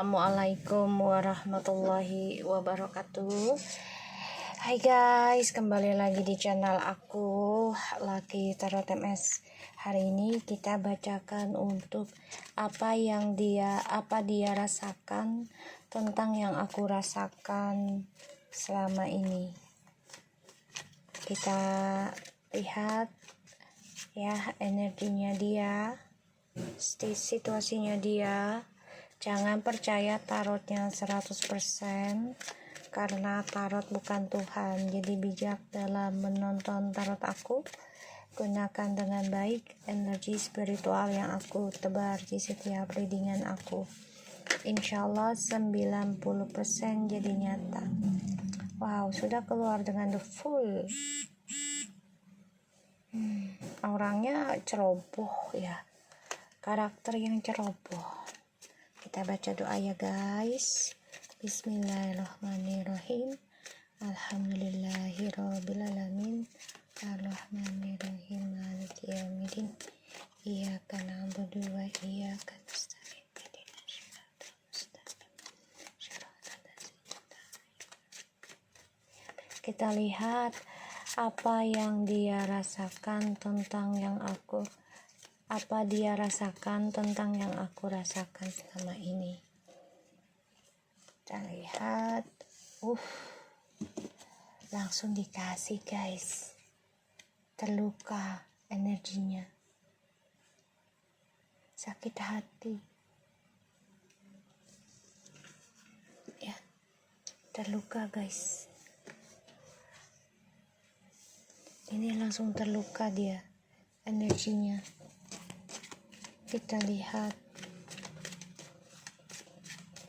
Assalamualaikum warahmatullahi wabarakatuh. Hai guys, kembali lagi di channel aku Lucky Tarot MS. Hari ini kita bacakan untuk apa dia rasakan tentang yang aku rasakan selama ini. Kita lihat ya energinya dia, situasinya dia. Jangan percaya tarotnya 100% karena tarot bukan Tuhan. Jadi bijak dalam menonton tarot aku. Gunakan dengan baik energi spiritual yang aku tebar di setiap readingan aku. Insyaallah 90% jadi nyata. Wow, sudah keluar dengan the full. Orangnya ceroboh ya. Karakter yang ceroboh. Kita baca doa ya guys. Bismillahirrahmanirrahim. Alhamdulillahirrabbilalamin. Arrahmanirrahim. Maliki yaumiddin. Iyyaka na'budu wa iyyaka nasta'in. Kita lihat apa yang dia rasakan tentang yang aku rasakan selama ini. Kita lihat, langsung dikasih guys, terluka energinya, sakit hati, ya, terluka guys. Ini langsung terluka dia, energinya. Kita lihat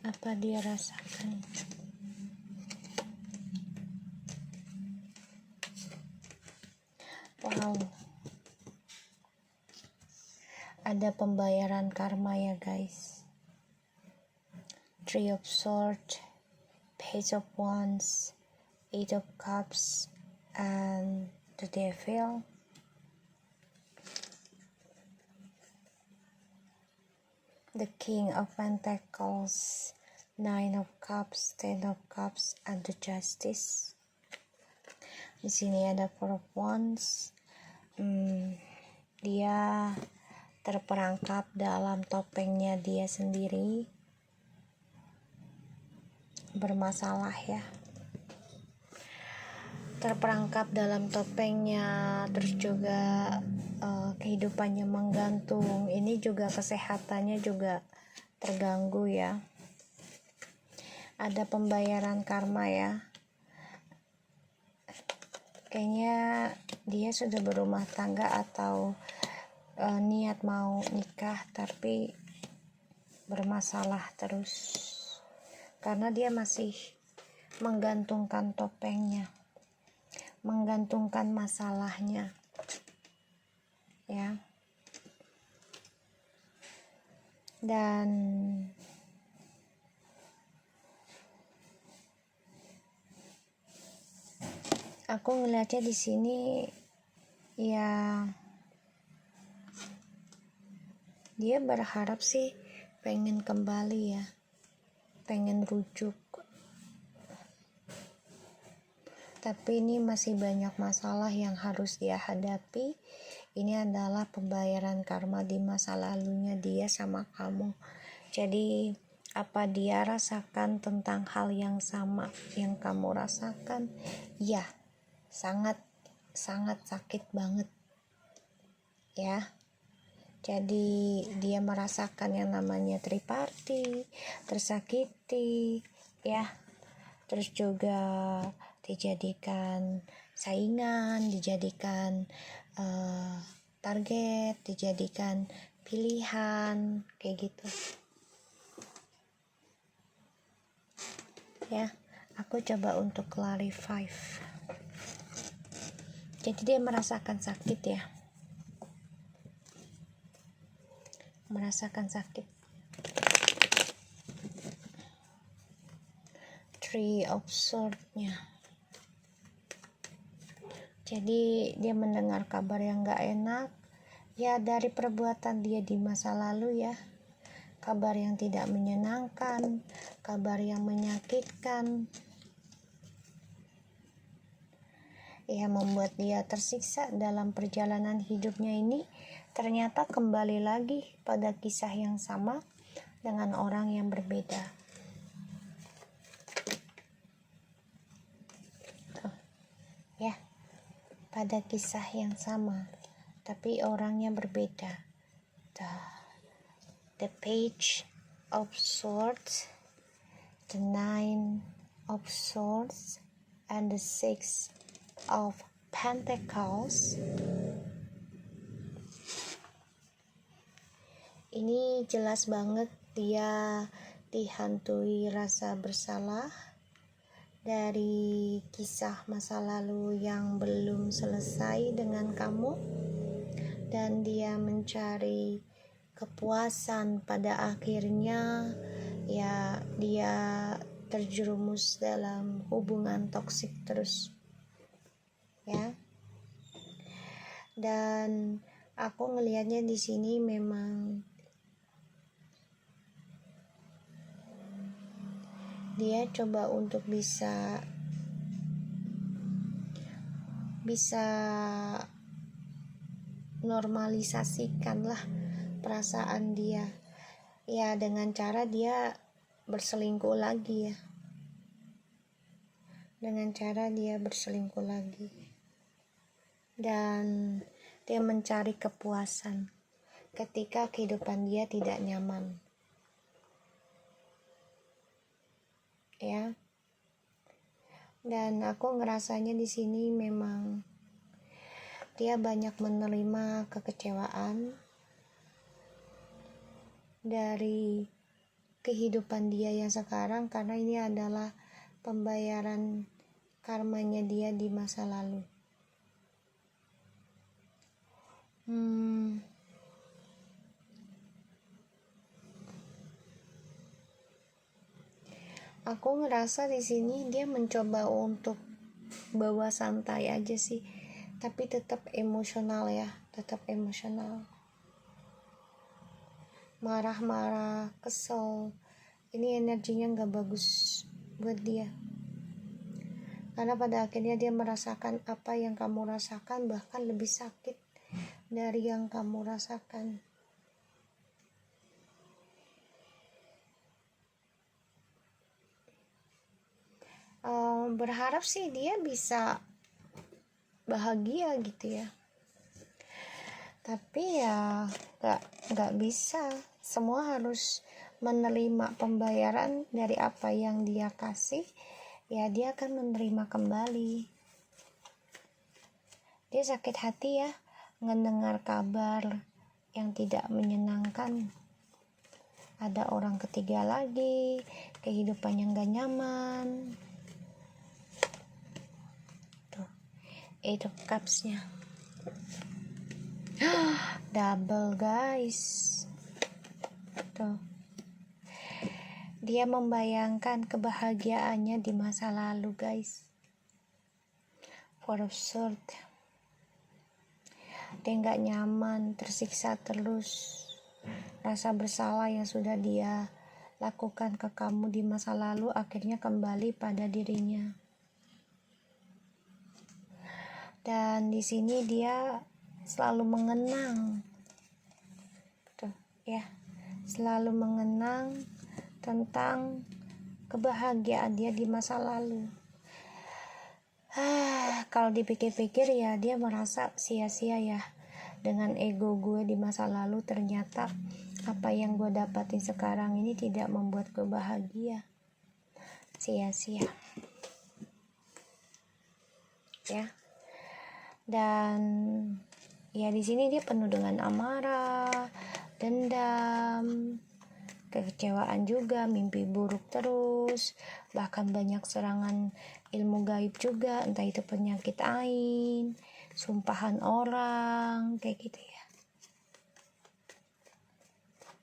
apa dia rasakan. Wow, ada pembayaran karma ya guys. Three of Swords, Page of Wands, Eight of Cups, and the Devil. The King of Pentacles, Nine of Cups, Ten of Cups, and the Justice. Di sini ada Four of Wands. Dia terperangkap dalam topengnya dia sendiri. Bermasalah ya. Terperangkap dalam topengnya, terus juga kehidupannya menggantung. Ini juga kesehatannya juga terganggu ya. Ada pembayaran karma ya. Kayaknya dia sudah berumah tangga atau niat mau nikah tapi bermasalah terus karena dia masih menggantungkan topengnya, menggantungkan masalahnya ya. Dan aku ngeliatnya di sini ya, dia berharap sih pengen kembali ya, pengen rujuk, tapi ini masih banyak masalah yang harus dia hadapi. Ini adalah pembayaran karma di masa lalunya dia sama kamu. Jadi apa dia rasakan tentang hal yang sama yang kamu rasakan? Ya, sangat sakit banget ya. Jadi dia merasakan yang namanya triparty, tersakiti ya, terus juga dijadikan saingan, dijadikan target, dijadikan pilihan kayak gitu ya. Aku coba untuk clarify. Jadi dia merasakan sakit ya, merasakan sakit. Three of Swords-nya. Jadi dia mendengar kabar yang gak enak ya dari perbuatan dia di masa lalu ya. kabar yang tidak menyenangkan, kabar yang menyakitkan, yang membuat dia tersiksa dalam perjalanan hidupnya ini, ternyata kembali lagi pada kisah yang sama dengan orang yang berbeda. Tuh, ya, pada kisah yang sama, tapi orangnya berbeda. The Page of Swords, the Nine of Swords, and the Six of Pentacles. Ini jelas banget dia dihantui rasa bersalah dari kisah masa lalu yang belum selesai dengan kamu, dan dia mencari kepuasan. Pada akhirnya ya dia terjerumus dalam hubungan toksik terus, ya. Dan aku ngelihatnya di sini memang dia coba untuk bisa normalisasikan lah perasaan dia, ya, dengan cara dia berselingkuh lagi, ya, dengan cara dia berselingkuh lagi, dan dia mencari kepuasan ketika kehidupan dia tidak nyaman, ya. Dan aku ngerasanya di sini memang dia banyak menerima kekecewaan dari kehidupan dia yang sekarang, karena ini adalah pembayaran karmanya dia di masa lalu. Aku ngerasa di sini dia mencoba untuk bawa santai aja sih, tapi tetap emosional, ya, tetap emosional. Marah-marah, kesel, ini energinya gak bagus buat dia, karena pada akhirnya dia merasakan apa yang kamu rasakan, bahkan lebih sakit dari yang kamu rasakan. Berharap sih dia bisa bahagia gitu, ya, tapi ya gak bisa. Semua harus menerima pembayaran dari apa yang dia kasih, ya dia akan menerima kembali. Dia sakit hati, ya, mendengar kabar yang tidak menyenangkan. Ada orang ketiga lagi, kehidupan yang gak nyaman. Tuh, Eight of Cups-nya. Double, guys. Tuh. Dia membayangkan kebahagiaannya di masa lalu, guys. Four of Swords. Dia gak nyaman, tersiksa terus. Rasa bersalah yang sudah dia lakukan ke kamu di masa lalu akhirnya kembali pada dirinya. Dan di sini dia selalu mengenang, tuh, ya, selalu mengenang tentang kebahagiaan dia di masa lalu. Kalau dipikir-pikir, ya, dia merasa sia-sia, ya, dengan ego gue di masa lalu. Ternyata apa yang gue dapatin sekarang ini tidak membuat gue bahagia, sia-sia, ya. Dan ya di sini dia penuh dengan amarah, dendam, kekecewaan juga, mimpi buruk terus, bahkan banyak serangan ilmu gaib juga, entah itu penyakit ain, sumpahan orang, kayak gitu, ya.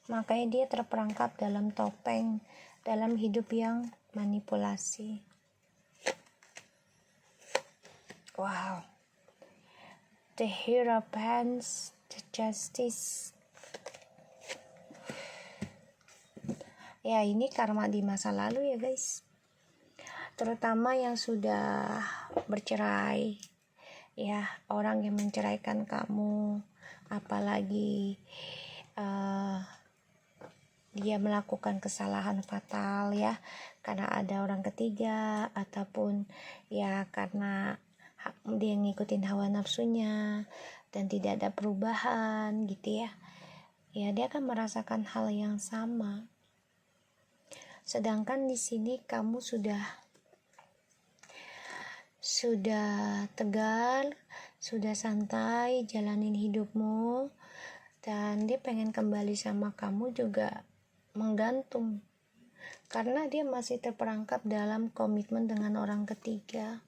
Makanya dia terperangkap dalam topeng, dalam hidup yang manipulasi. Wow. The Hierophant, the Justice. Ya, ini karma di masa lalu ya guys, terutama yang sudah bercerai ya, orang yang menceraikan kamu, apalagi dia melakukan kesalahan fatal ya, karena ada orang ketiga, ataupun ya karena dia ngikutin hawa nafsunya dan tidak ada perubahan gitu ya. Ya, dia akan merasakan hal yang sama. Sedangkan di sini kamu sudah tegar, sudah santai jalanin hidupmu, dan dia pengen kembali sama kamu juga menggantung karena dia masih terperangkap dalam komitmen dengan orang ketiga.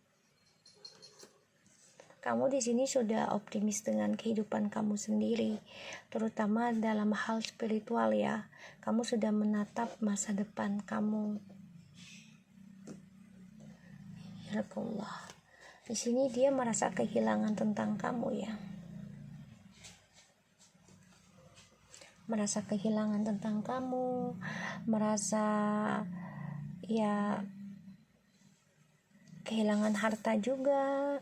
Kamu di sini sudah optimis dengan kehidupan kamu sendiri, terutama dalam hal spiritual ya. Kamu sudah menatap masa depan kamu. Ya Allah. Di sini dia merasa kehilangan tentang kamu ya. Merasa kehilangan tentang kamu, merasa ya kehilangan harta juga.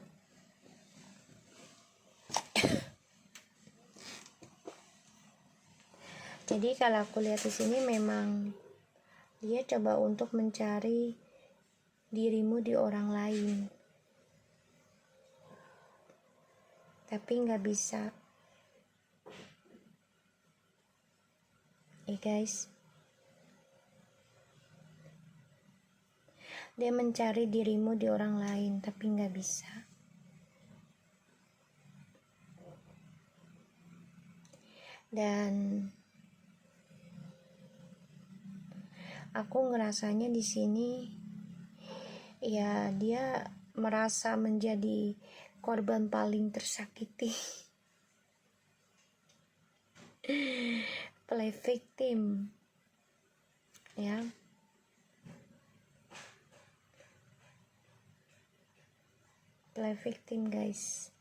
Jadi kalau aku lihat di sini memang dia coba untuk mencari dirimu di orang lain, tapi nggak bisa. Guys, dia mencari dirimu di orang lain, tapi nggak bisa. Dan aku ngerasanya di sini ya dia merasa menjadi korban paling tersakiti. Play victim ya. Play victim guys.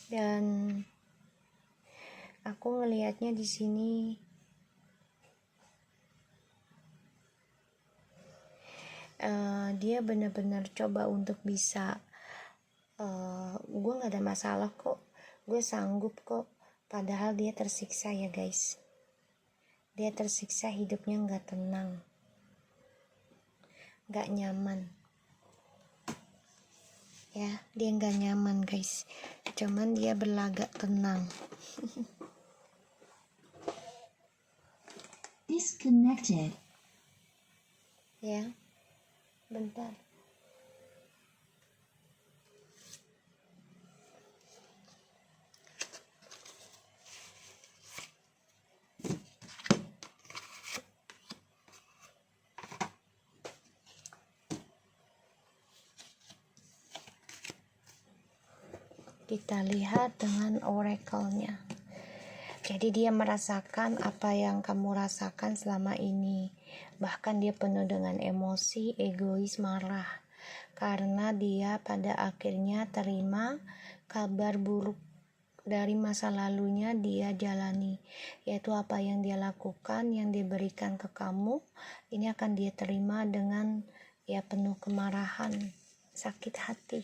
Dan aku ngelihatnya di sini dia benar-benar coba untuk bisa gue gak ada masalah kok, gue sanggup kok, padahal dia tersiksa ya guys. Dia tersiksa, hidupnya gak tenang, gak nyaman ya. Dia gak nyaman guys, cuman dia berlagak tenang. Disconnected. Ya, bentar. Kita lihat dengan oracle-nya. Jadi dia merasakan apa yang kamu rasakan selama ini. Bahkan dia penuh dengan emosi, egois, marah. Karena dia pada akhirnya terima kabar buruk dari masa lalunya dia jalani. Yaitu apa yang dia lakukan, yang diberikan ke kamu, ini akan dia terima dengan ya penuh kemarahan, sakit hati.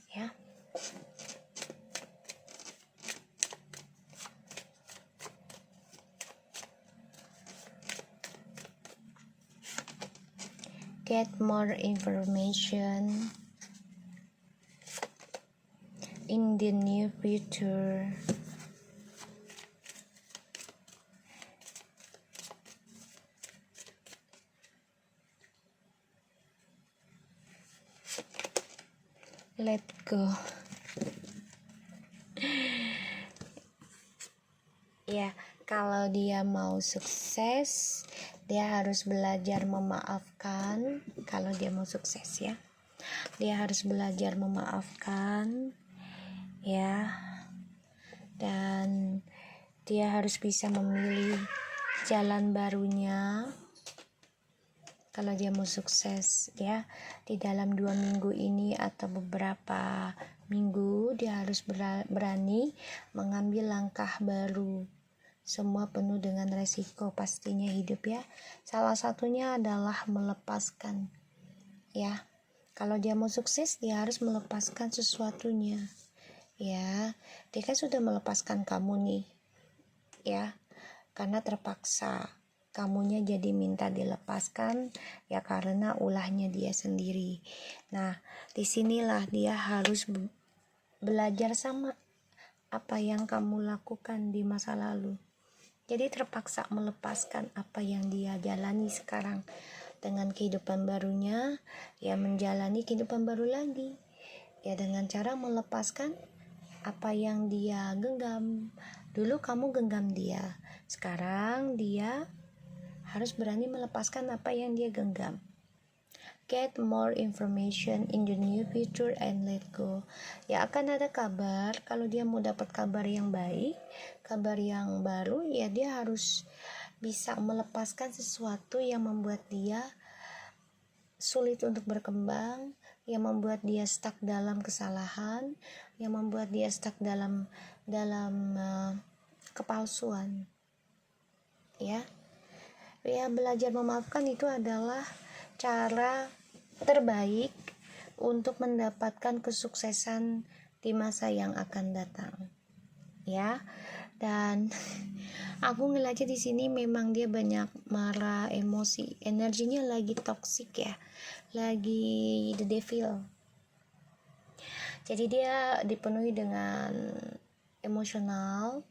Ya. Get more information in the near future. Let go. Ya, kalau dia mau sukses, dia harus belajar memaafkan. Kalau dia mau sukses ya, dia harus belajar memaafkan ya. Dan dia harus bisa memilih jalan barunya. Kalau dia mau sukses ya, di dalam 2 minggu ini atau beberapa minggu dia harus berani mengambil langkah baru. Semua penuh dengan resiko pastinya hidup ya. Salah satunya adalah melepaskan ya. Kalau dia mau sukses, dia harus melepaskan sesuatunya ya. Dia kan sudah melepaskan kamu nih ya, karena terpaksa kamunya jadi minta dilepaskan ya, karena ulahnya dia sendiri. Nah, disinilah dia harus belajar sama apa yang kamu lakukan di masa lalu. Jadi terpaksa melepaskan apa yang dia jalani sekarang dengan kehidupan barunya, ya menjalani kehidupan baru lagi. Ya dengan cara melepaskan apa yang dia genggam. Dulu kamu genggam dia, sekarang dia harus berani melepaskan apa yang dia genggam. Get more information in the new future and let go. Ya akan ada kabar. Kalau dia mau dapat kabar yang baik, kabar yang baru, ya dia harus bisa melepaskan sesuatu yang membuat dia sulit untuk berkembang, yang membuat dia stuck dalam kesalahan, yang membuat dia stuck dalam kepalsuan. Ya belajar memaafkan itu adalah cara terbaik untuk mendapatkan kesuksesan di masa yang akan datang ya. Dan aku ngeliatnya di sini memang dia banyak marah, emosi, energinya lagi toksik ya, lagi the devil. Jadi dia dipenuhi dengan emosional,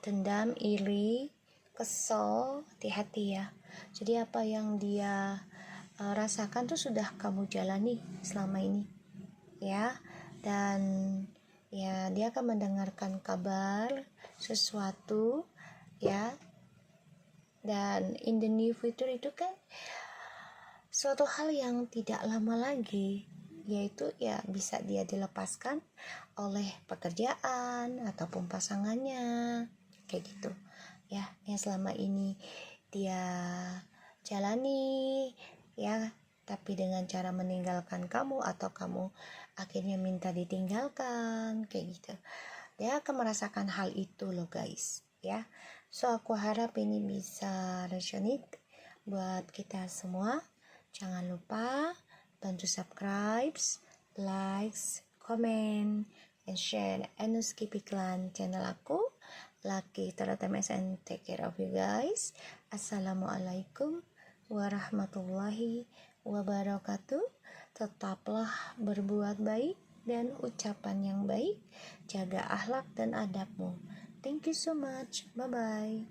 dendam, iri, kesel di hati ya. Jadi apa yang dia rasakan tuh sudah kamu jalani selama ini ya. Dan ya dia akan mendengarkan kabar sesuatu ya. Dan in the near future itu kan suatu hal yang tidak lama lagi, yaitu ya bisa dia dilepaskan oleh pekerjaan ataupun pasangannya kayak gitu ya, yang selama ini dia jalani ya, tapi dengan cara meninggalkan kamu atau kamu akhirnya minta ditinggalkan kayak gitu. Dia akan merasakan hal itu loh guys ya. So aku harap ini bisa resonate buat kita semua. Jangan lupa bantu subscribe, likes, comment, and share, and skip iklan channel aku. Lucky Teratames and take care of you guys. Assalamualaikum warahmatullahi wabarakatuh. Tetaplah berbuat baik dan ucapan yang baik. Jaga akhlak dan adabmu. Thank you so much. Bye bye.